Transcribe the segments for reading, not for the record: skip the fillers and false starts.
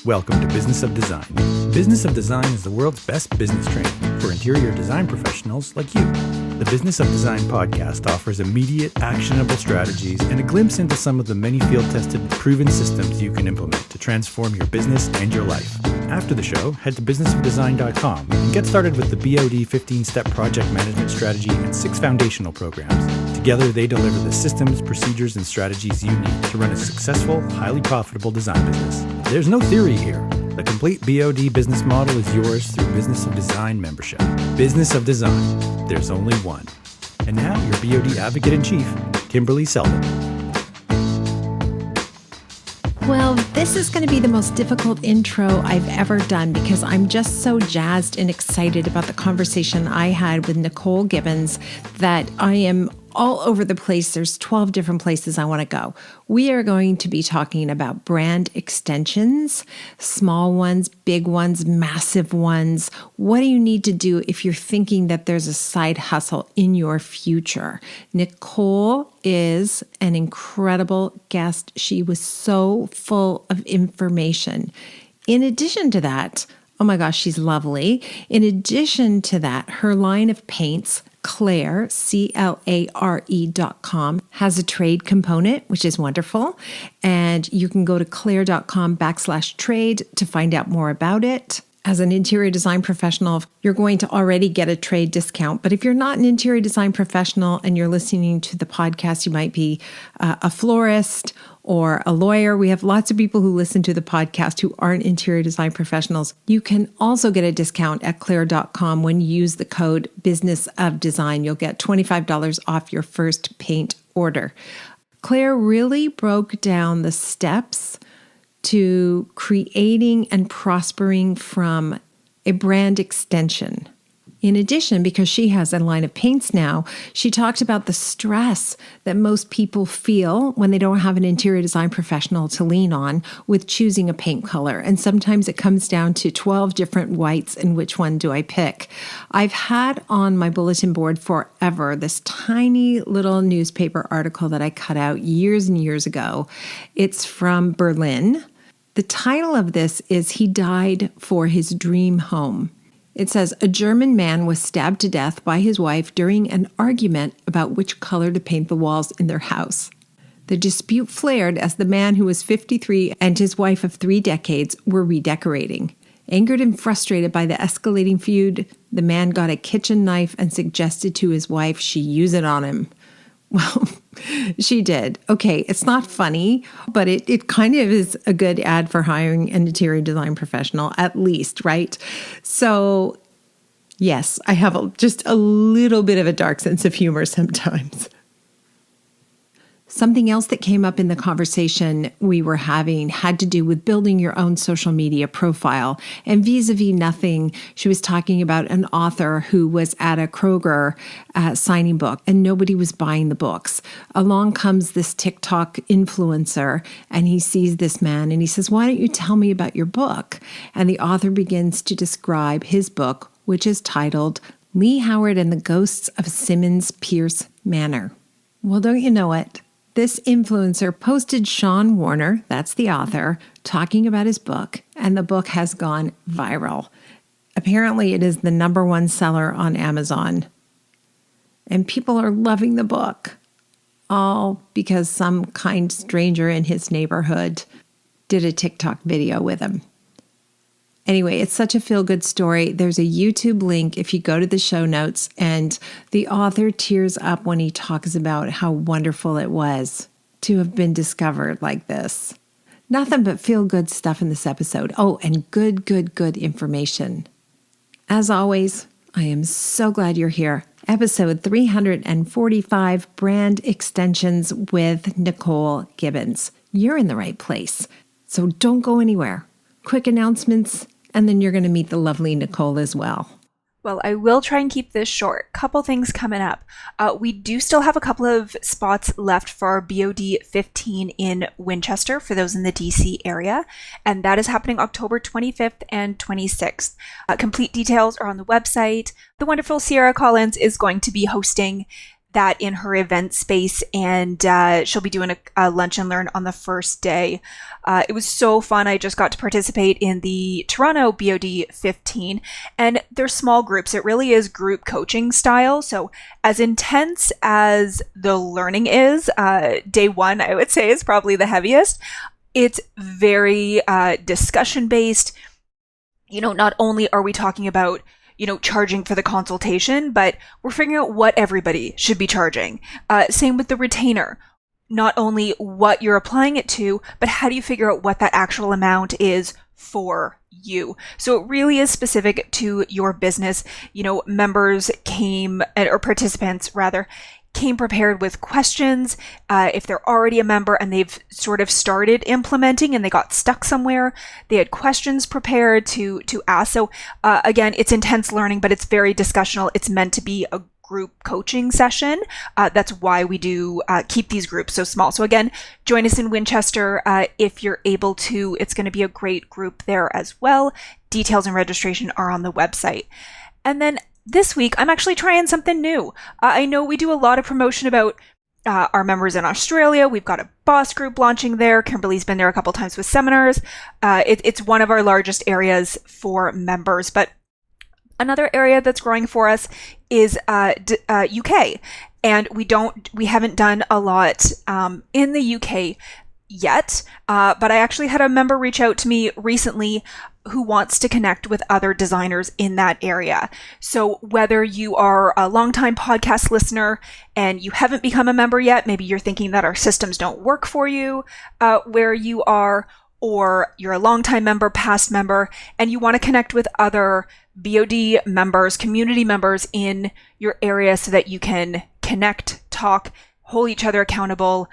Welcome to Business of Design. Business of Design is the world's best business training for interior design professionals like you. The Business of Design podcast offers immediate, actionable strategies and a glimpse into some of the many field-tested, proven systems you can implement to transform your business and your life. After the show, head to businessofdesign.com and get started with the BOD 15-step project management strategy and 6 foundational programs. Together, they deliver the systems, procedures, and strategies you need to run a successful, highly profitable design business. There's no theory here. The complete BOD business model is yours through Business of Design membership. Business of Design. There's only one. And now, your BOD Advocate-in-Chief, Kimberley Seldon. Well, this is going to be the most difficult intro I've ever done because I'm just so jazzed and excited about the conversation I had with Nicole Gibbons that I am all over the place. There's 12 different places I want to go. We are going to be talking about brand extensions, small ones, big ones, massive ones. What do you need to do if you're thinking that there's a side hustle in your future? Nicole is an incredible guest. She was so full of information. In addition to that, oh my gosh, she's lovely. In addition to that, her line of paints, Clare, CLARE.com, has a trade component, which is wonderful. And you can go to clare.com/trade to find out more about it. As an interior design professional, you're going to already get a trade discount. But if you're not an interior design professional and you're listening to the podcast, you might be a florist or a lawyer. We have lots of people who listen to the podcast who aren't interior design professionals. You can also get a discount at clare.com when you use the code Business of Design. You'll get $25 off your first paint order. Clare really broke down the steps to creating and prospering from a brand extension. In addition, because she has a line of paints now, she talked about the stress that most people feel when they don't have an interior design professional to lean on with choosing a paint color. And sometimes it comes down to 12 different whites and which one do I pick? I've had on my bulletin board forever this tiny little newspaper article that I cut out years and years ago. It's from Berlin. The title of this is He Died for His Dream Home. It says, a German man was stabbed to death by his wife during an argument about which color to paint the walls in their house. The dispute flared as the man, who was 53, and his wife of 3 decades were redecorating. Angered and frustrated by the escalating feud, the man got a kitchen knife and suggested to his wife she use it on him. Well, she did. Okay, it's not funny, but it kind of is a good ad for hiring an interior design professional, at least, right? So, yes, I have just a little bit of a dark sense of humor sometimes. Something else that came up in the conversation we were having had to do with building your own social media profile. And vis-a-vis nothing, she was talking about an author who was at a Kroger signing book and nobody was buying the books. Along comes this TikTok influencer and he sees this man and he says, why don't you tell me about your book? And the author begins to describe his book, which is titled Lee Howard and the Ghosts of Simmons Pierce Manor. Well, don't you know it? This influencer posted Sean Warner, that's the author, talking about his book, and the book has gone viral. Apparently, it is the #1 seller on Amazon. And people are loving the book, all because some kind stranger in his neighborhood did a TikTok video with him. Anyway, it's such a feel-good story. There's a YouTube link if you go to the show notes, and the author tears up when he talks about how wonderful it was to have been discovered like this. Nothing but feel-good stuff in this episode. Oh, and good information. As always, I am so glad you're here. Episode 345, Brand Extensions with Nicole Gibbons. You're in the right place, so don't go anywhere. Quick announcements, and then you're going to meet the lovely Nicole as well. Well, I will try and keep this short. Couple things coming up. We do still have a couple of spots left for our BOD 15 in Winchester for those in the DC area, and that is happening October 25th and 26th. Complete details are on the website. The wonderful Sierra Collins is going to be hosting that in her event space, and she'll be doing a lunch and learn on the first day. It was so fun. I just got to participate in the Toronto BOD 15, and they're small groups. It really is group coaching style. So as intense as the learning is, day one, I would say, is probably the heaviest. It's very discussion based. Not only are we talking about charging for the consultation, but we're figuring out what everybody should be charging. Same with the retainer. Not only what you're applying it to, but how do you figure out what that actual amount is for you? So it really is specific to your business. Members came, or participants rather, came prepared with questions. If they're already a member and they've sort of started implementing and they got stuck somewhere, they had questions prepared to ask. So again, it's intense learning, but it's very discussional. It's meant to be a group coaching session. That's why we do keep these groups so small. So again, join us in Winchester if you're able to. It's going to be a great group there as well. Details and registration are on the website. And then this week, I'm actually trying something new. I know we do a lot of promotion about our members in Australia. We've got a boss group launching there. Kimberly's been there a couple times with seminars. It's one of our largest areas for members. But another area that's growing for us is UK. And we haven't done a lot in the UK yet. But I actually had a member reach out to me recently who wants to connect with other designers in that area. So whether you are a longtime podcast listener and you haven't become a member yet, maybe you're thinking that our systems don't work for you where you are, or you're a longtime member, past member, and you want to connect with other BOD members, community members in your area so that you can connect, talk, hold each other accountable,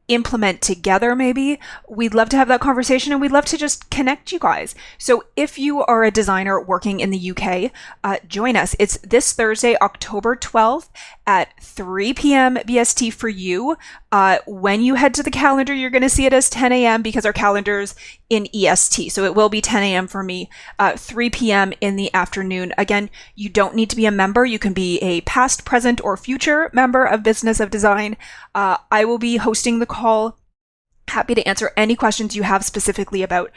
implement together maybe. We'd love to have that conversation, and we'd love to just connect you guys. So if you are a designer working in the UK, join us. It's this Thursday, October 12th at 3 p.m. BST for you. When you head to the calendar, you're going to see it as 10 a.m. because our calendar's in EST. So it will be 10 a.m. for me, 3 p.m. in the afternoon. Again, you don't need to be a member. You can be a past, present, or future member of Business of Design. I will be hosting the call. Happy to answer any questions you have specifically about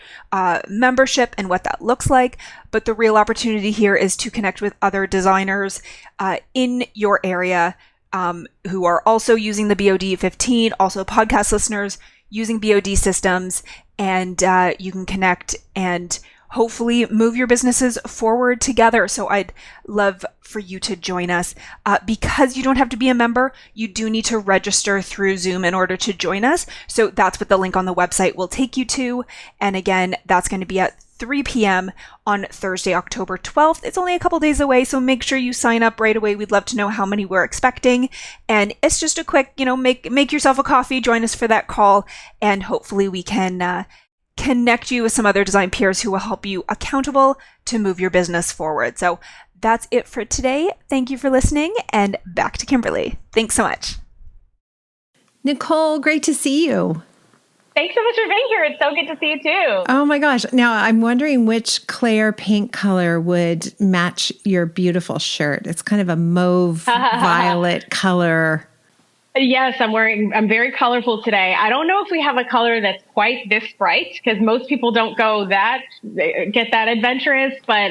membership and what that looks like. But the real opportunity here is to connect with other designers in your area who are also using the BOD 15, also podcast listeners using BOD systems, and you can connect and hopefully move your businesses forward together. So I'd love for you to join us. Because you don't have to be a member, you do need to register through Zoom in order to join us. So that's what the link on the website will take you to. And again, that's going to be at 3 p.m. on Thursday, October 12th. It's only a couple days away, so make sure you sign up right away. We'd love to know how many we're expecting. And it's just a quick, make yourself a coffee, join us for that call, and hopefully we can connect you with some other design peers who will help you accountable to move your business forward. So that's it for today. Thank you for listening, and back to Kimberly. Thanks so much. Nicole, great to see you. Thanks so much for being here. It's so good to see you too. Oh my gosh. Now I'm wondering which Claire paint color would match your beautiful shirt. It's kind of a mauve violet color. Yes, I'm very colorful today. I don't know if we have a color that's quite this bright because most people don't get that adventurous, but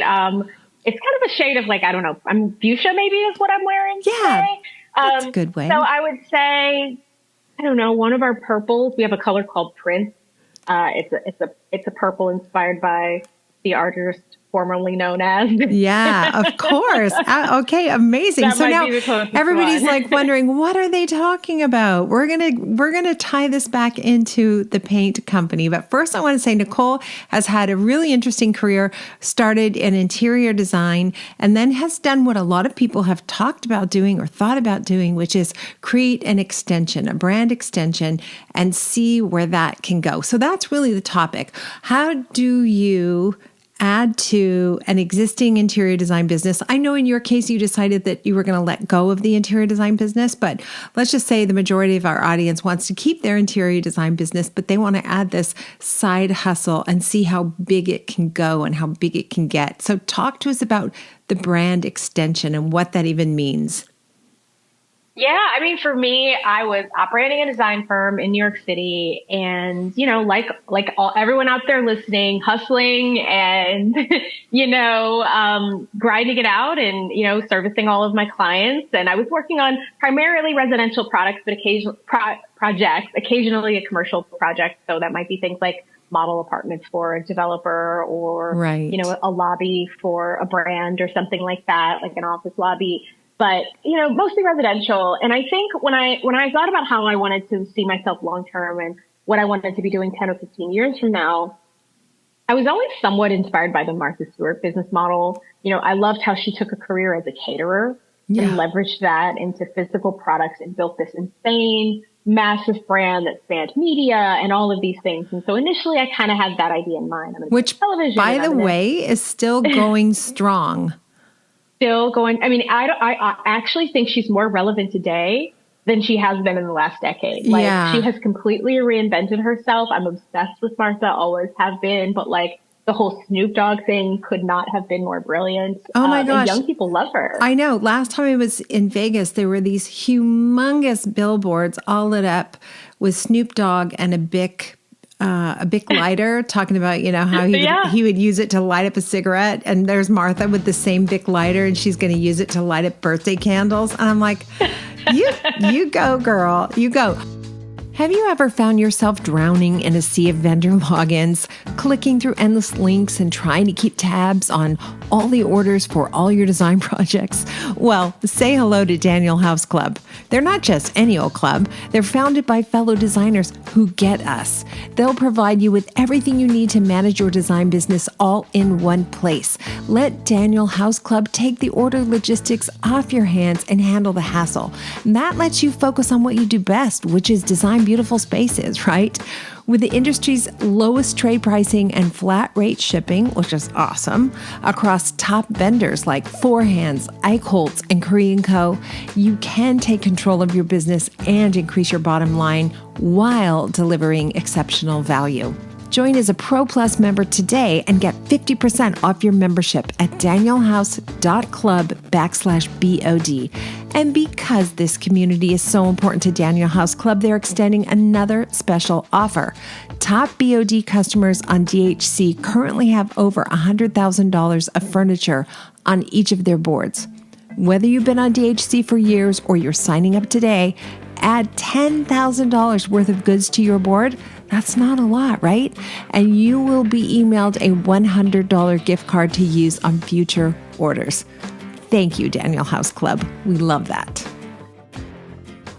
it's kind of a shade of I don't know, fuchsia maybe is what I'm wearing today. That's a good way. So I would say, I don't know, one of our purples, we have a color called Prince. It's a purple inspired by the artist formerly known as. Yeah, of course. Okay, amazing. That so now everybody's one. Wondering, what are they talking about? We're gonna tie this back into the paint company. But first I want to say Nicole has had a really interesting career, started in interior design, and then has done what a lot of people have talked about doing or thought about doing, which is create an extension, a brand extension, and see where that can go. So that's really the topic. How do you add to an existing interior design business? I know in your case, you decided that you were going to let go of the interior design business, but let's just say the majority of our audience wants to keep their interior design business, but they want to add this side hustle and see how big it can go and how big it can get. So talk to us about the brand extension and what that even means. Yeah, I mean, for me, I was operating a design firm in New York City, and everyone out there listening, hustling and grinding it out, and servicing all of my clients. And I was working on primarily residential products, but occasional projects, occasionally a commercial project. So that might be things like model apartments for a developer, or Right. a lobby for a brand or something like that, like an office lobby. But, mostly residential. And I think when I thought about how I wanted to see myself long term and what I wanted to be doing 10 or 15 years from now, I was always somewhat inspired by the Martha Stewart business model. I loved how she took a career as a caterer and leveraged that into physical products and built this insane, massive brand that spanned media and all of these things. And so initially I kind of had that idea in mind. Which, television, by the way, is still going strong. Still going. I mean, I actually think she's more relevant today than she has been in the last decade. Like, she has completely reinvented herself. I'm obsessed with Martha, always have been, but like the whole Snoop Dogg thing could not have been more brilliant. Oh my gosh. And young people love her. I know. Last time I was in Vegas, there were these humongous billboards all lit up with Snoop Dogg and a Bic lighter, talking about, how he would use it to light up a cigarette. And there's Martha with the same Bic lighter, and she's going to use it to light up birthday candles. And I'm like, you go, girl, you go. Have you ever found yourself drowning in a sea of vendor logins, clicking through endless links and trying to keep tabs on all the orders for all your design projects? Well, say hello to Daniel House Club. They're not just any old club. They're founded by fellow designers who get us. They'll provide you with everything you need to manage your design business all in one place. Let Daniel House Club take the order logistics off your hands and handle the hassle. That lets you focus on what you do best, which is design beautiful spaces, right? With the industry's lowest trade pricing and flat rate shipping, which is awesome, across top vendors like Four Hands, Eichholz, and Korean Co., you can take control of your business and increase your bottom line while delivering exceptional value. Join as a Pro Plus member today and get 50% off your membership at danielhouse.club/BOD. And because this community is so important to Daniel House Club, they're extending another special offer. Top BOD customers on DHC currently have over $100,000 of furniture on each of their boards. Whether you've been on DHC for years or you're signing up today, add $10,000 worth of goods to your board. That's not a lot, right? And you will be emailed a $100 gift card to use on future orders. Thank you, Daniel House Club. We love that.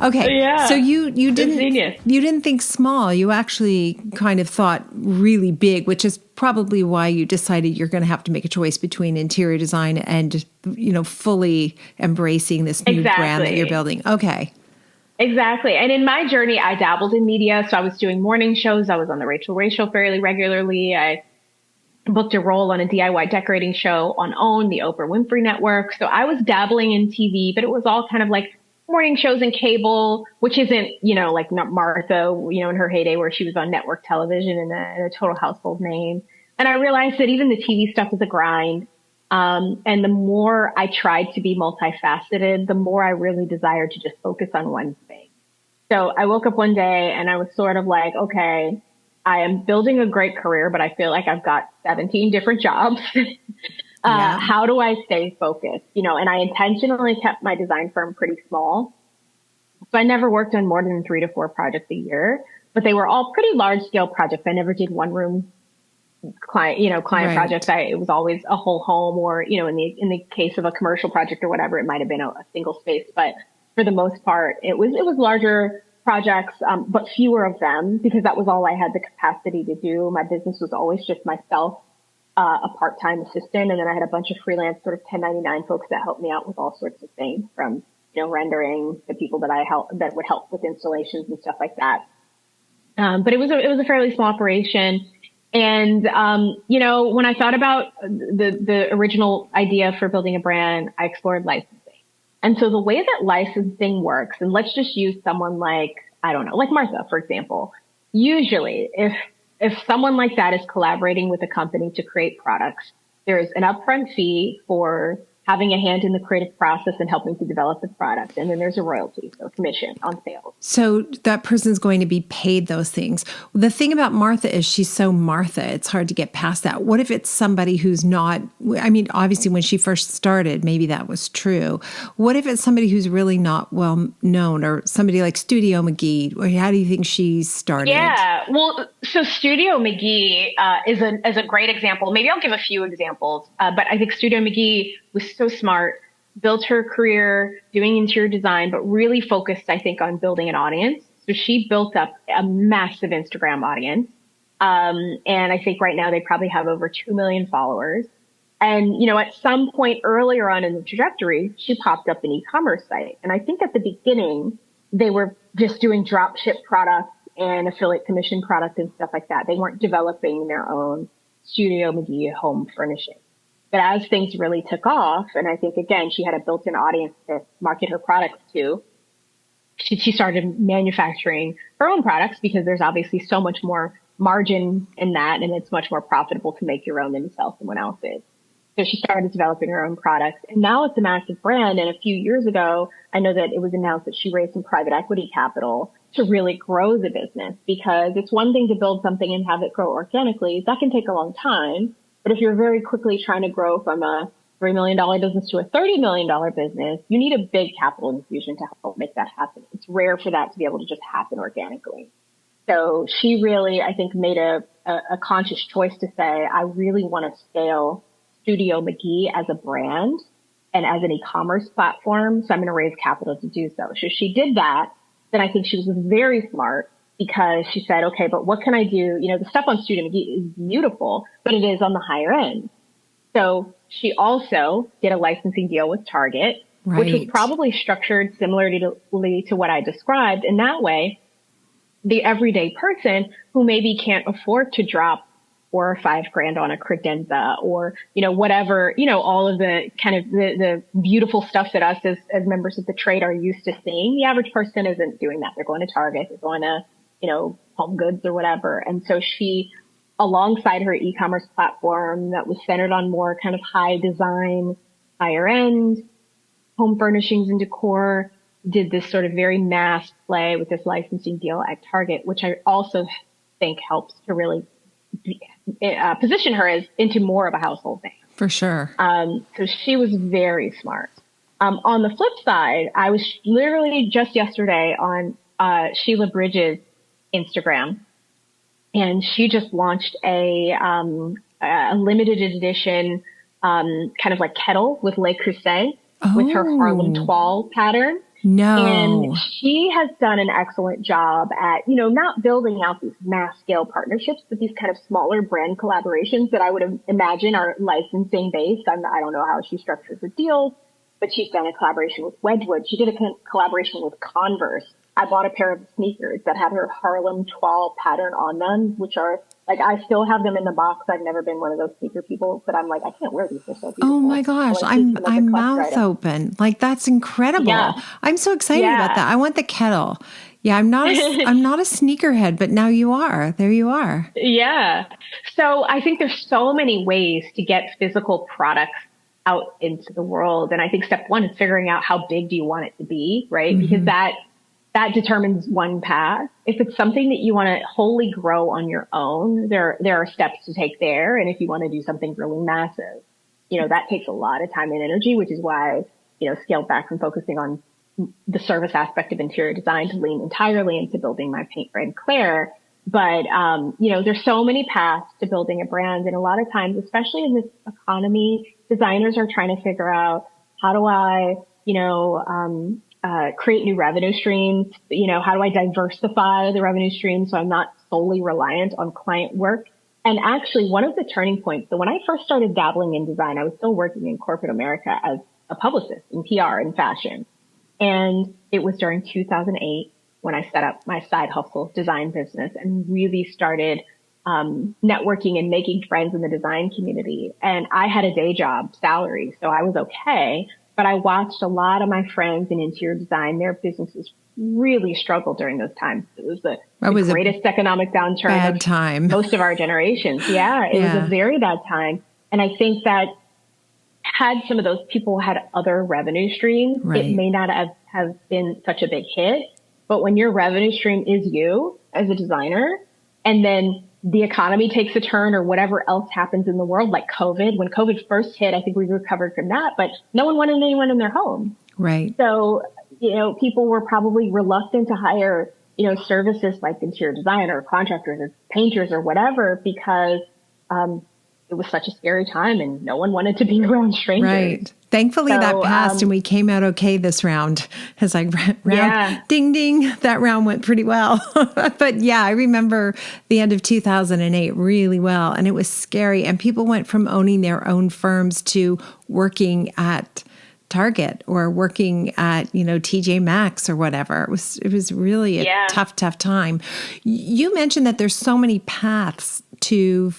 Okay, so you didn't think small. You actually kind of thought really big, which is probably why you decided you're going to have to make a choice between interior design and fully embracing this new brand that you're building. Okay. Exactly. And in my journey, I dabbled in media. So I was doing morning shows. I was on the Rachel Ray Show fairly regularly. I booked a role on a DIY decorating show on OWN, the Oprah Winfrey Network. So I was dabbling in TV, but it was all kind of like morning shows and cable, which isn't, like not Martha, in her heyday where she was on network television and a total household name. And I realized that even the TV stuff is a grind. And the more I tried to be multifaceted, the more I really desired to just focus on one thing. So I woke up one day and I was sort of like, okay, I am building a great career, but I feel like I've got 17 different jobs. How do I stay focused? And I intentionally kept my design firm pretty small. So I never worked on more than 3 to 4 projects a year, but they were all pretty large scale projects. I never did one room client projects. It was always a whole home, or, in the case of a commercial project or whatever, it might've been a single space, but for the most part, it was larger projects, but fewer of them because that was all I had the capacity to do. My business was always just myself, a part-time assistant. And then I had a bunch of freelance sort of 1099 folks that helped me out with all sorts of things from, rendering, the people that that would help with installations and stuff like that. But it was a fairly small operation. And, when I thought about the original idea for building a brand, I explored licensing. And so the way that licensing works, and let's just use someone like, I don't know, like Martha, for example. Usually if someone like that is collaborating with a company to create products, there's an upfront fee for having a hand in the creative process and helping to develop the product. And then there's a royalty, so commission on sales. So that person's going to be paid those things. The thing about Martha is she's so Martha. It's hard to get past that. What if it's somebody who's not, I mean, obviously when she first started, maybe that was true. What if it's somebody who's really not well known, or somebody like Studio McGee? Or how do you think she started? Yeah, well, so Studio McGee is a great example. Maybe I'll give a few examples, but I think Studio McGee was so smart, built her career doing interior design, but really focused, I think, on building an audience. So she built up a massive Instagram audience. And I think right now they probably have over 2 million followers. And, you know, at some point earlier on in the trajectory, she popped up an e-commerce site. And I think at the beginning, they were just doing drop ship products and affiliate commission product and stuff like that. They weren't developing their own Studio McGee home furnishing. But as things really took off, and I think, again, she had a built-in audience to market her products to, she started manufacturing her own products because there's obviously so much more margin in that, and it's much more profitable to make your own than to sell someone else's. So she started developing her own products, and now it's a massive brand. And a few years ago, I know that it was announced that she raised some private equity capital to really grow the business, because it's one thing to build something and have it grow organically. That can take a long time. But if you're very quickly trying to grow from a $3 million business to a $30 million business, you need a big capital infusion to help make that happen. It's rare for that to be able to just happen organically. So she really, I think, made a conscious choice to say, I really want to scale Studio McGee as a brand and as an e-commerce platform. So I'm going to raise capital to do so. So she did that. Then I think she was very smart, because she said, okay, but what can I do? You know, the stuff on Studio McGee is beautiful, but it is on the higher end. So she also did a licensing deal with Target, which was probably structured similarly to what I described. In that way, the everyday person who maybe can't afford to drop $4 or $5 grand on a credenza, or, you know, whatever, you know, all of the kind of the beautiful stuff that us as members of the trade are used to seeing. The average person isn't doing that. They're going to Target, they're going to, you know, Home Goods or whatever. And so she, alongside her e-commerce platform that was centered on more kind of high design, higher end home furnishings and decor, did this sort of very mass play with this licensing deal at Target, which I also think helps to really position her as into more of a household name. For sure. So she was very smart. On the flip side, I was literally just yesterday on Sheila Bridges' Instagram, and she just launched a limited edition kind of like kettle with Le Creuset with her Harlem Toile pattern. No. And she has done an excellent job at, you know, not building out these mass scale partnerships, but these kind of smaller brand collaborations that I would imagine are licensing based. I don't know how she structures her deals, but she's done a collaboration with Wedgwood. She did a collaboration with Converse. I bought a pair of sneakers that had her Harlem Toile pattern on them, which are like, I still have them in the box. I've never been one of those sneaker people, but I'm like, I can't wear these. They're so beautiful. Oh my gosh. I'm mouth open. Like, that's incredible. Yeah. I'm so excited about that. I want the kettle. Yeah. I'm not a sneakerhead, but now you are. There you are. Yeah. So I think there's so many ways to get physical products out into the world. And I think step one is figuring out how big do you want it to be, right? Mm-hmm. Because that determines one path. If it's something that you want to wholly grow on your own, there are steps to take there. And if you want to do something really massive, you know, that takes a lot of time and energy, which is why, you know, scaled back from focusing on the service aspect of interior design to lean entirely into building my paint brand Claire. But, you know, there's so many paths to building a brand. And a lot of times, especially in this economy, designers are trying to figure out, how do I, you know, create new revenue streams? You know, how do I diversify the revenue stream so I'm not solely reliant on client work? And actually, one of the turning points, so when I first started dabbling in design, I was still working in corporate America as a publicist in PR and fashion. And it was during 2008 when I set up my side hustle design business and really started networking and making friends in the design community. And I had a day job salary, so I was okay. But I watched a lot of my friends in interior design, their businesses really struggled during those times. It was the greatest economic downturn of most of our generations. Yeah, it was a very bad time. And I think that had some of those people had other revenue streams, Right. it may not have been such a big hit. But when your revenue stream is you as a designer, and then the economy takes a turn or whatever else happens in the world, like COVID, when COVID first hit, I think we recovered from that, but no one wanted anyone in their home. Right. So, people were probably reluctant to hire, services like interior design or contractors or painters or whatever, because, it was such a scary time and no one wanted to be around strangers. Right. Thankfully that passed and we came out okay this round. It's like round, ding, ding, that round went pretty well. But yeah, I remember the end of 2008 really well. And it was scary. And people went from owning their own firms to working at Target or working at, TJ Maxx or whatever. It was really a tough time. You mentioned that there's so many paths to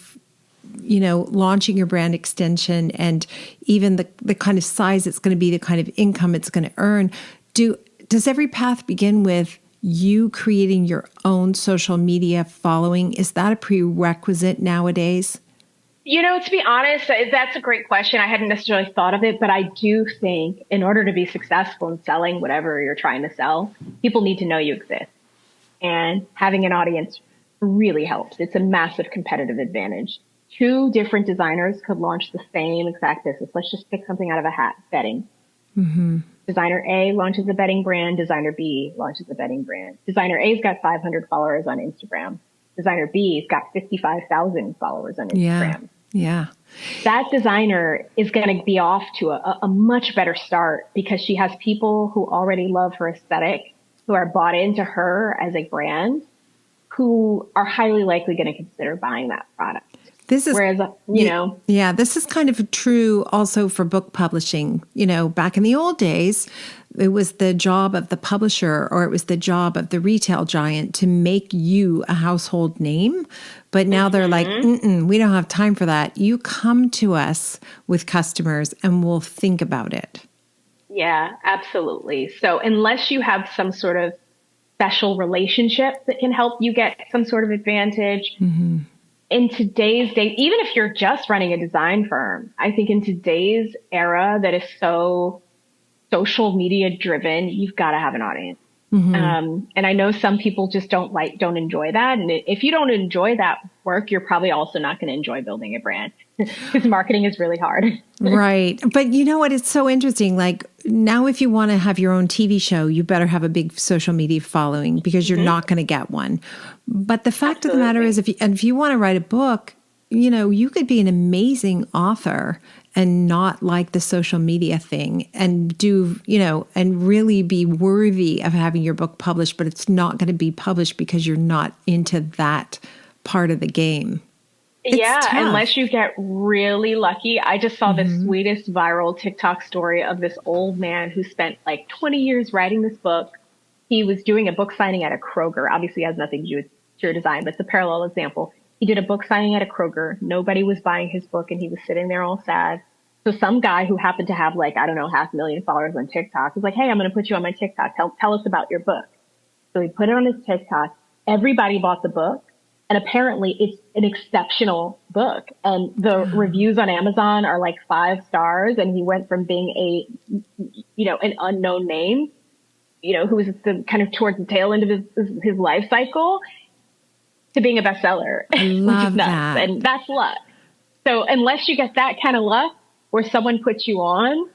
launching your brand extension and even the kind of size it's going to be, the kind of income it's going to earn. Does every path begin with you creating your own social media following? Is that a prerequisite nowadays? To be honest, that's a great question. I hadn't necessarily thought of it, but I do think in order to be successful in selling whatever you're trying to sell, people need to know you exist. And having an audience really helps. It's a massive competitive advantage. 2 different designers could launch the same exact business. Let's just pick something out of a hat, bedding. Mm-hmm. Designer A launches a bedding brand. Designer B launches a bedding brand. Designer A's got 500 followers on Instagram. Designer B's got 55,000 followers on Instagram. Yeah. That designer is going to be off to a much better start because she has people who already love her aesthetic, who are bought into her as a brand, who are highly likely going to consider buying that product. This is, whereas, this is kind of true also for book publishing. Back in the old days, it was the job of the publisher or it was the job of the retail giant to make you a household name. But now they're like, we don't have time for that. You come to us with customers and we'll think about it. Yeah, absolutely. So unless you have some sort of special relationship that can help you get some sort of advantage, in today's day, even if you're just running a design firm, I think in today's era that is so social media driven, you've got to have an audience. And I know some people just don't enjoy that. And if you don't enjoy that work, you're probably also not going to enjoy building a brand because marketing is really hard. Right. But you know what? It's so interesting. Like now, if you want to have your own TV show, you better have a big social media following because you're not going to get one. But the fact of the matter is, if you want to write a book, you could be an amazing author and not like the social media thing and do, and really be worthy of having your book published, but it's not going to be published because you're not into that part of the game. It's tough. Unless you get really lucky. I just saw the sweetest viral TikTok story of this old man who spent like 20 years writing this book. He was doing a book signing at a Kroger. Obviously it has nothing to do with interior design, but it's a parallel example. He did a book signing at a Kroger. Nobody was buying his book and he was sitting there all sad. So some guy who happened to have 500,000 followers on TikTok was like, hey, I'm going to put you on my TikTok. Tell us about your book. So he put it on his TikTok. Everybody bought the book. And apparently it's an exceptional book. And the reviews on Amazon are like 5 stars. And he went from being an unknown name, who was the kind of towards the tail end of his life cycle to being a bestseller, which is nuts. That. And that's luck. So unless you get that kind of luck where someone puts you on,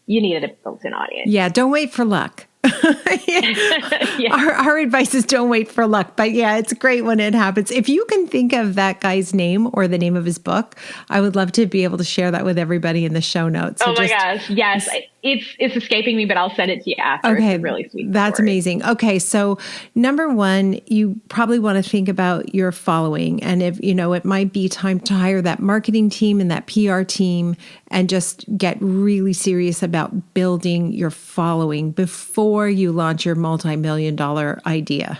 you need a built-in audience. Yeah. Don't wait for luck. Our advice is don't wait for luck. But yeah, it's great when it happens. If you can think of that guy's name or the name of his book, I would love to be able to share that with everybody in the show notes. So my gosh. Yes. It's escaping me, but I'll send it to you after. Okay. It's a really sweet That's story. amazing. Okay. So number one, you probably want to think about your following. And if, it might be time to hire that marketing team and that PR team and just get really serious about building your following before you launch your multi-million-dollar idea.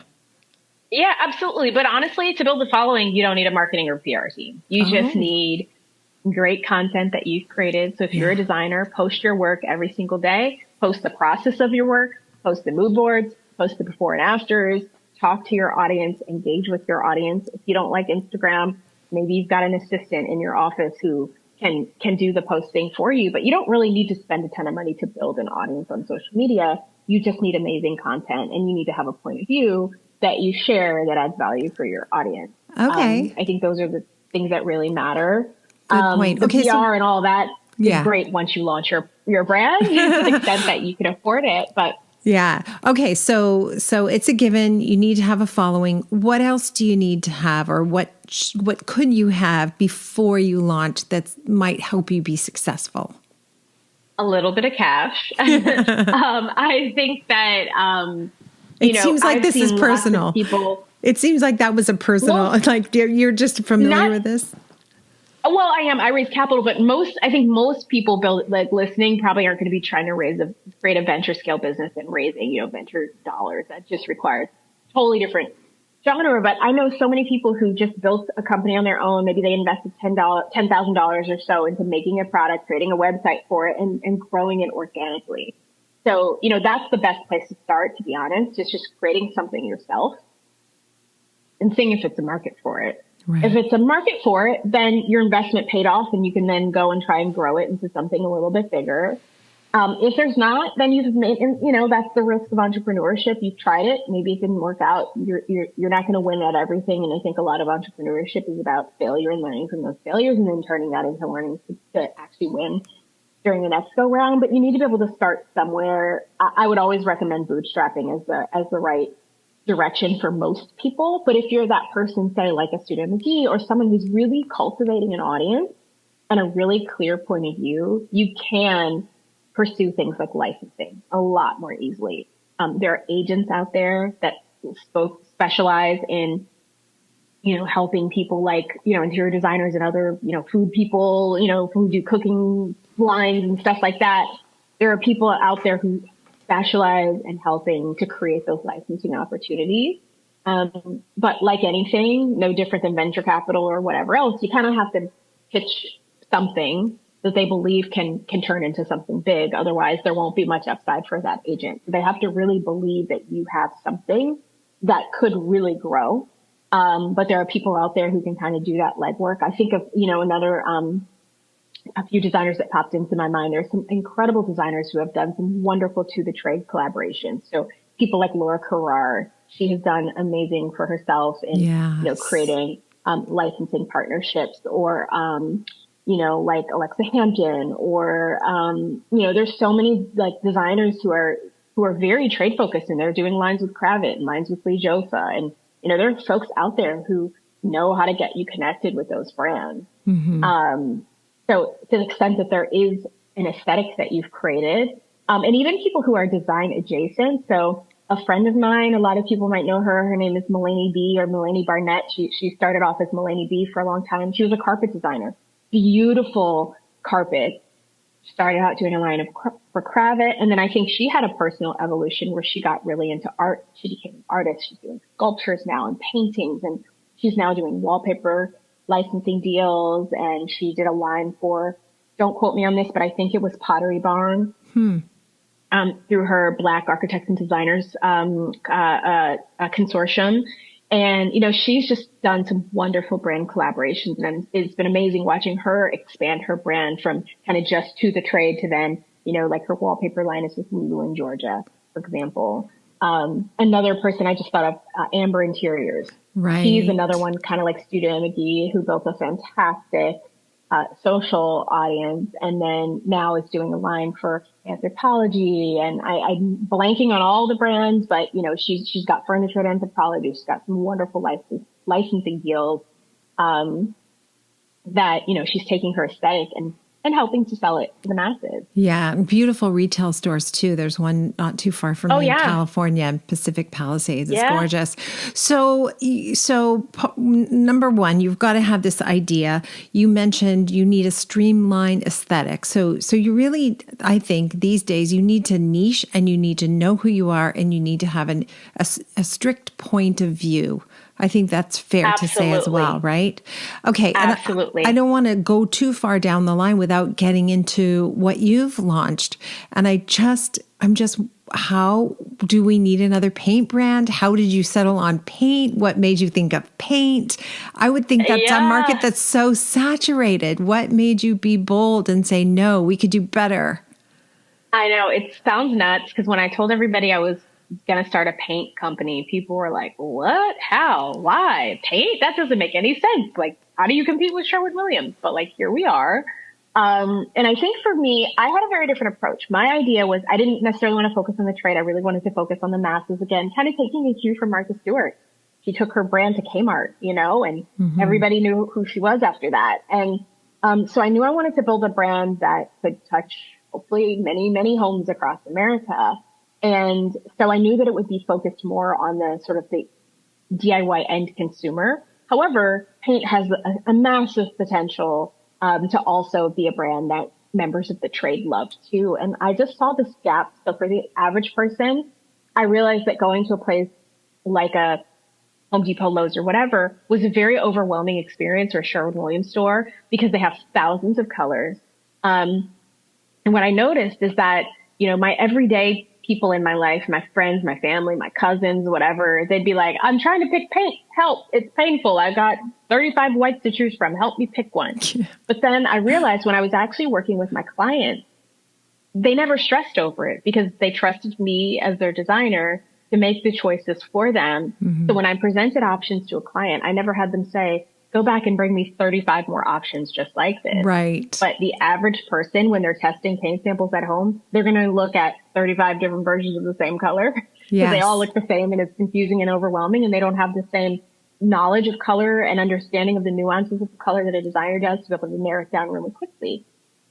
Yeah, absolutely. But honestly, to build a following, you don't need a marketing or PR team. You just need great content that you've created. So if you're a designer, post your work every single day, post the process of your work, post the mood boards, post the before and afters, talk to your audience, engage with your audience. If you don't like Instagram, maybe you've got an assistant in your office who can do the posting for you, but you don't really need to spend a ton of money to build an audience on social media. You just need amazing content, and you need to have a point of view that you share that adds value for your audience. Okay. I think those are the things that really matter. Good point. The Okay, PR and all that Yeah. is great once you launch your brand to the extent that you can afford it. But Yeah. Okay. So it's a given. You need to have a following. What else do you need to have, or what could you have before you launch that might help you be successful? a little bit of cash. I think that, It seems like I've this is seen lots of personal. people. It seems like that was a personal, Well, like you're just familiar with this. Well, I am. I raise capital, but I think most people listening probably aren't going to be trying to create a venture scale business and raising, venture dollars. That just requires totally different genre. But I know so many people who just built a company on their own. Maybe they invested $10,000 or so into making a product, creating a website for it, and growing it organically. So, that's the best place to start, to be honest. It's just creating something yourself and seeing if it's a market for it. Right. If it's a market for it, then your investment paid off and you can then go and try and grow it into something a little bit bigger. If there's not, then you've made, that's the risk of entrepreneurship. You've tried it. Maybe it didn't work out. You're not going to win at everything. And I think a lot of entrepreneurship is about failure and learning from those failures and then turning that into learning to actually win during the next go round. But you need to be able to start somewhere. I would always recommend bootstrapping as the right direction for most people. But if you're that person, say like a Studio McGee or someone who's really cultivating an audience and a really clear point of view, you can pursue things like licensing a lot more easily. There are agents out there that specialize in, helping people like, interior designers and other, food people, who do cooking lines and stuff like that. There are people out there who specialize in helping to create those licensing opportunities. But like anything, no different than venture capital or whatever else, you kind of have to pitch something that they believe can turn into something big. Otherwise, there won't be much upside for that agent. So they have to really believe that you have something that could really grow. But there are people out there who can kind of do that legwork. I think of, another, a few designers that popped into my mind. There's some incredible designers who have done some wonderful to the trade collaborations. So people like Laura Carrar, she has done amazing for herself in, creating, licensing partnerships or, like Alexa Hampton or, there's so many like designers who are very trade focused and they're doing lines with Kravet and lines with Lee Jofa. And, there are folks out there who know how to get you connected with those brands. Mm-hmm. So to the extent that there is an aesthetic that you've created, and even people who are design adjacent. So a friend of mine, a lot of people might know her. Her name is Mulaney B or Mulaney Barnett. She started off as Mulaney B for a long time. She was a carpet designer. Beautiful carpet. Started out doing a line for Kravet. And then I think she had a personal evolution where she got really into art. She became an artist. She's doing sculptures now and paintings. And she's now doing wallpaper licensing deals. And she did a line for, don't quote me on this, but I think it was Pottery Barn. Through her Black Architects and Designers consortium. And, she's just done some wonderful brand collaborations. And it's been amazing watching her expand her brand from kind of just to the trade to then, like her wallpaper line is with Lulu in Georgia, for example. Another person I just thought of, Amber Interiors. Right. She's another one kind of like Studio McGee who built a fantastic social audience, and then now is doing a line for Anthropology. And I'm blanking on all the brands, but she's got furniture at Anthropology. She's got some wonderful licensing deals that she's taking her aesthetic and helping to sell it to the masses. Yeah, beautiful retail stores too. There's one not too far from me in California, Pacific Palisades. It's gorgeous. So number one, you've got to have this idea. You mentioned you need a streamlined aesthetic. So you really, I think these days you need to niche and you need to know who you are and you need to have a strict point of view. I think that's fair to say as well, right? Okay. Absolutely. I don't want to go too far down the line without getting into what you've launched. And how do we need another paint brand? How did you settle on paint? What made you think of paint? I would think that's a market that's so saturated. What made you be bold and say, no, we could do better? I know it sounds nuts because when I told everybody I was going to start a paint company, people were like, what? How? Why? Paint? That doesn't make any sense. Like, how do you compete with Sherwin-Williams? But like, here we are. And I think for me, I had a very different approach. My idea was I didn't necessarily want to focus on the trade. I really wanted to focus on the masses again, kind of taking a cue from Martha Stewart. She took her brand to Kmart, and everybody knew who she was after that. And so I knew I wanted to build a brand that could touch hopefully many, many homes across America. And so I knew that it would be focused more on the sort of the DIY end consumer. However, paint has a massive potential to also be a brand that members of the trade love too. And I just saw this gap. So for the average person, I realized that going to a place like a Home Depot, Lowe's, or whatever was a very overwhelming experience, or a Sherwin-Williams store, because they have thousands of colors. And what I noticed is that, my everyday people in my life, my friends, my family, my cousins, whatever, they'd be like, I'm trying to pick paint. Help. It's painful. I've got 35 whites to choose from. Help me pick one. But then I realized when I was actually working with my clients, they never stressed over it because they trusted me as their designer to make the choices for them. So when I presented options to a client, I never had them say, go back and bring me 35 more options just like this. Right. But the average person, when they're testing paint samples at home, they're going to look at 35 different versions of the same color. Yes. They all look the same, and it's confusing and overwhelming, and they don't have the same knowledge of color and understanding of the nuances of the color that a designer does to be able to narrow it down really quickly.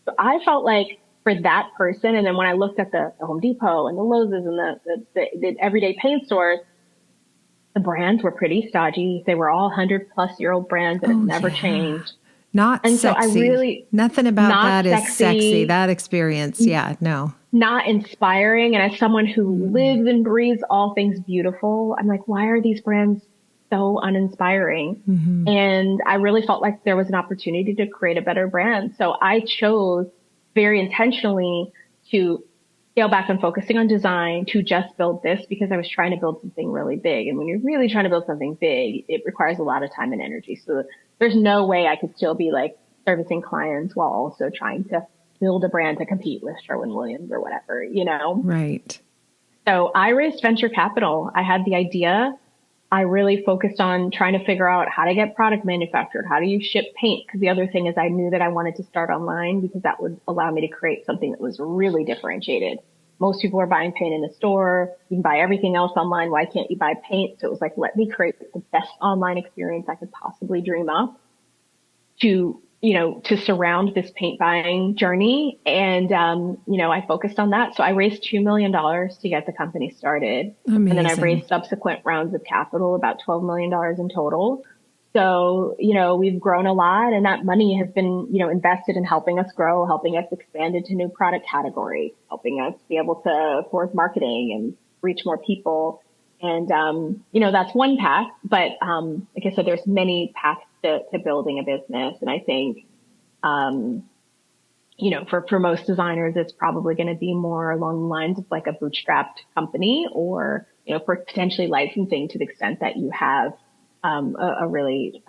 So I felt like for that person, and then when I looked at the Home Depot and the Lowe's and the everyday paint stores, the brands were pretty stodgy. They were all 100-plus-year-old brands that have never changed. Not and sexy. So I really, nothing about that is sexy. That experience. Yeah, no. Not inspiring. And as someone who lives and breathes all things beautiful, I'm like, why are these brands so uninspiring? And I really felt like there was an opportunity to create a better brand. So I chose very intentionally to scale back on focusing on design, to just build this, because I was trying to build something really big. And when you're really trying to build something big, it requires a lot of time and energy. So there's no way I could still be like servicing clients while also trying to build a brand to compete with Sherwin-Williams or whatever, Right. So I raised venture capital. I had the idea. I really focused on trying to figure out how to get product manufactured. How do you ship paint? Because the other thing is I knew that I wanted to start online because that would allow me to create something that was really differentiated. Most people are buying paint in the store. You can buy everything else online. Why can't you buy paint? So it was like, let me create the best online experience I could possibly dream up to surround this paint buying journey. And, I focused on that. So I raised $2 million to get the company started. Amazing. And then I raised subsequent rounds of capital, about $12 million in total. So, we've grown a lot, and that money has been, invested in helping us grow, helping us expand into new product categories, helping us be able to afford marketing and reach more people. And, that's one path, but, like I said, there's many paths to building a business. And I think, for most designers, it's probably going to be more along the lines of like a bootstrapped company, or, for potentially licensing to the extent that you have a really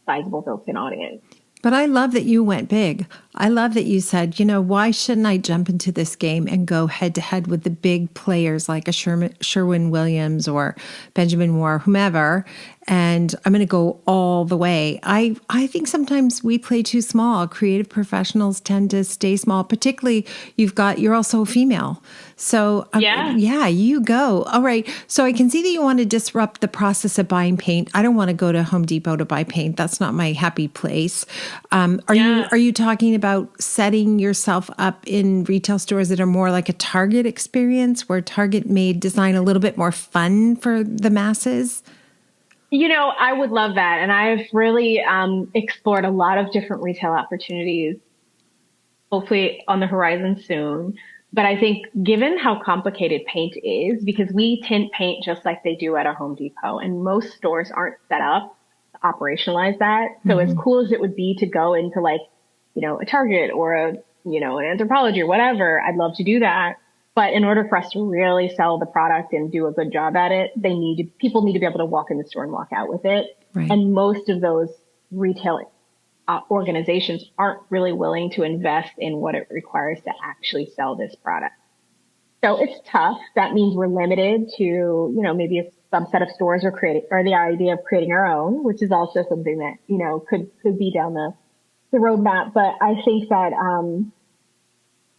sizable built-in audience. But I love that you went big. I love that you said, why shouldn't I jump into this game and go head to head with the big players like a Sherwin-Williams or Benjamin Moore, whomever, and I'm going to go all the way. I think sometimes we play too small. Creative professionals tend to stay small, particularly you're also a female. So yeah, you go. All right. So I can see that you want to disrupt the process of buying paint. I don't want to go to Home Depot to buy paint. That's not my happy place. Are you talking about setting yourself up in retail stores that are more like a Target experience, where Target made design a little bit more fun for the masses? I would love that. And I've really explored a lot of different retail opportunities, hopefully on the horizon soon. But I think given how complicated paint is, because we tint paint just like they do at a Home Depot, and most stores aren't set up to operationalize that. So as cool as it would be to go into like, a Target or an Anthropologie or whatever, I'd love to do that. But in order for us to really sell the product and do a good job at it, people need to be able to walk in the store and walk out with it. Right. And most of those retail organizations aren't really willing to invest in what it requires to actually sell this product. So it's tough. That means we're limited to, maybe a subset of stores or the idea of creating our own, which is also something that, could be down the roadmap. But I think that,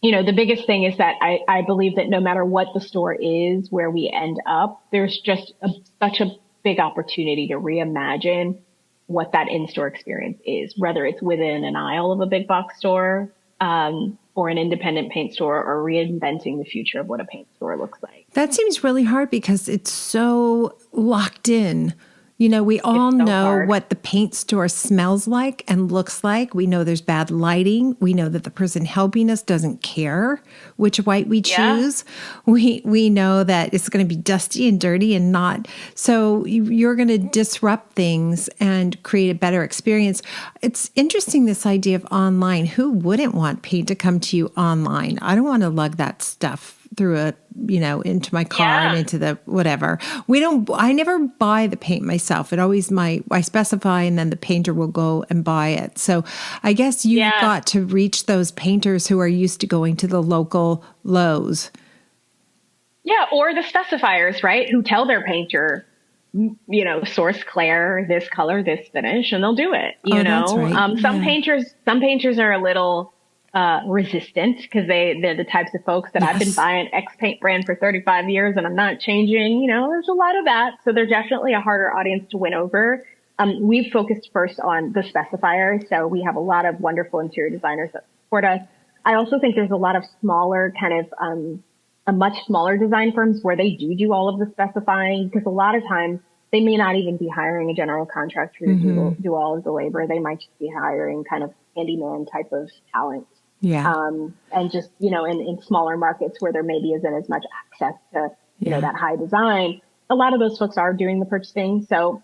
the biggest thing is that I believe that no matter what the store is, where we end up, there's just such a big opportunity to reimagine what that in-store experience is, whether it's within an aisle of a big box store, or an independent paint store, or reinventing the future of what a paint store looks like. That seems really hard because it's so locked in. We all know what the paint store smells like and looks like. We know there's bad lighting. We know that the person helping us doesn't care which white we choose. We know that it's going to be dusty and dirty and not. So you're going to disrupt things and create a better experience. It's interesting, this idea of online. Who wouldn't want paint to come to you online? I don't want to lug that stuff through into my car and into the whatever. I never buy the paint myself. It always I specify and then the painter will go and buy it. So I guess you've got to reach those painters who are used to going to the local Lowe's. Yeah. Or the specifiers, right? Who tell their painter, source Claire, this color, this finish, and they'll do it. That's right. Some painters are a little resistant because they're the types of folks that I've been buying X paint brand for 35 years and I'm not changing. There's a lot of that. So they're definitely a harder audience to win over. We've focused first on the specifiers. So we have a lot of wonderful interior designers that support us. I also think there's a lot of smaller a much smaller design firms where they do all of the specifying, because a lot of times they may not even be hiring a general contractor to do all of the labor. They might just be hiring kind of handyman type of talent. Yeah. And just, in smaller markets where there maybe isn't as much access to, that high design, a lot of those folks are doing the purchasing. So,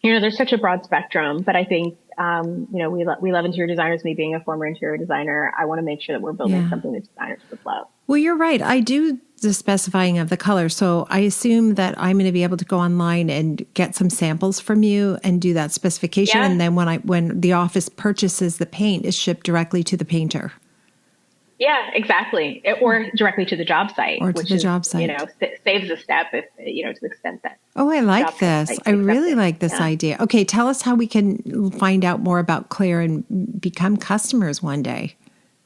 there's such a broad spectrum, but I think, we love interior designers. Me being a former interior designer, I want to make sure that we're building something that designers would love. Well, you're right. I do the specifying of the color. So I assume that I'm going to be able to go online and get some samples from you and do that specification. Yeah. And then when the office purchases the paint, it's shipped directly to the painter. Yeah, exactly. Or directly to the job site. Or to the job site. Saves a step if, to the extent that. Oh, I like this. I really like this idea. Okay, tell us how we can find out more about Claire and become customers one day.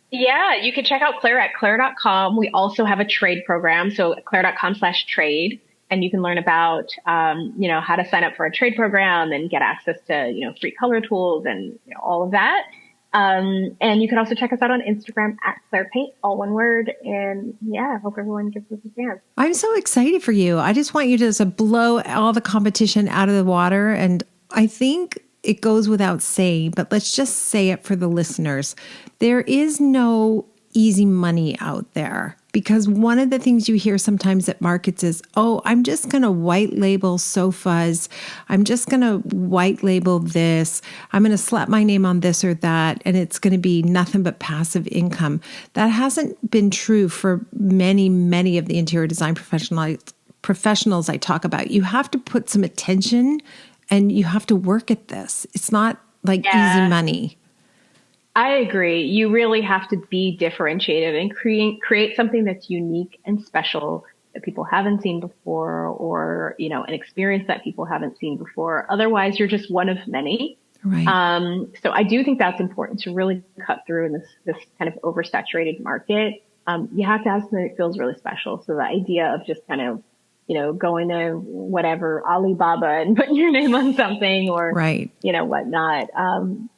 Yeah, you can check out Claire at claire.com. We also have a trade program. So claire.com/trade. And you can learn about, how to sign up for a trade program and get access to, free color tools and all of that. And you can also check us out on Instagram at Claire Paint, all one word. And I hope everyone gives us a chance. I'm so excited for you. I just want you to blow all the competition out of the water. And I think it goes without saying, but let's just say it for the listeners. There is no easy money out there, because one of the things you hear sometimes at markets is, oh, I'm just going to white label sofas. I'm just going to white label this. I'm going to slap my name on this or that, and it's going to be nothing but passive income. That hasn't been true for many, many of the interior design professionals I talk about. You have to put some attention and you have to work at this. It's not like easy money. I agree. You really have to be differentiated and create something that's unique and special that people haven't seen before, or, an experience that people haven't seen before. Otherwise, you're just one of many. Right. So I do think that's important to really cut through in this kind of oversaturated market. You have to have something that feels really special. So the idea of just kind of, going to whatever Alibaba and putting your name on something or, whatnot,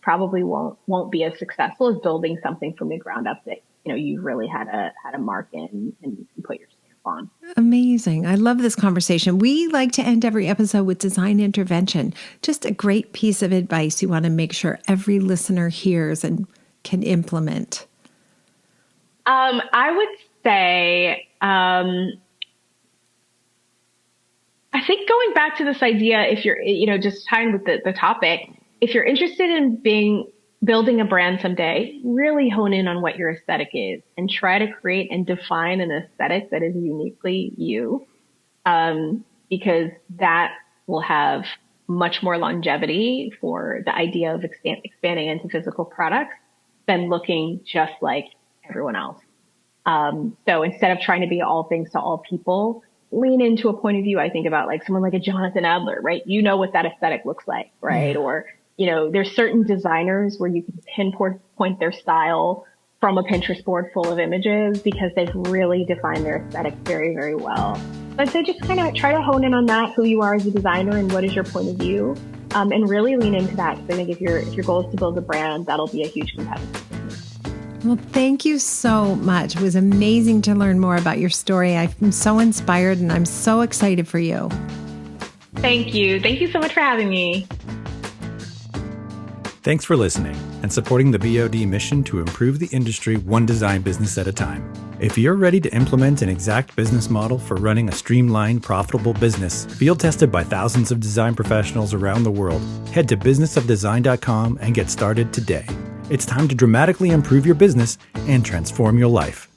probably won't be as successful as building something from the ground up that, you really had a mark in and put your stamp on. Amazing. I love this conversation. We like to end every episode with design intervention, just a great piece of advice you want to make sure every listener hears and can implement. I would say, I think going back to this idea, if you're, just tying with the topic, if you're interested in being building a brand someday, really hone in on what your aesthetic is and try to create and define an aesthetic that is uniquely you, because that will have much more longevity for the idea of expanding into physical products than looking just like everyone else. So instead of trying to be all things to all people, lean into a point of view. I think about like someone like a Jonathan Adler, right? You know what that aesthetic looks like, right? Yeah. Or, there's certain designers where you can pinpoint their style from a Pinterest board full of images because they've really defined their aesthetic very, very well. So I'd say just kind of try to hone in on that, who you are as a designer and what is your point of view, and really lean into that. Because I think if your goal is to build a brand, that'll be a huge competitor. Well, thank you so much. It was amazing to learn more about your story. I'm so inspired and I'm so excited for you. Thank you. Thank you so much for having me. Thanks for listening and supporting the BOD mission to improve the industry one design business at a time. If you're ready to implement an exact business model for running a streamlined, profitable business, field tested by thousands of design professionals around the world, head to businessofdesign.com and get started today. It's time to dramatically improve your business and transform your life.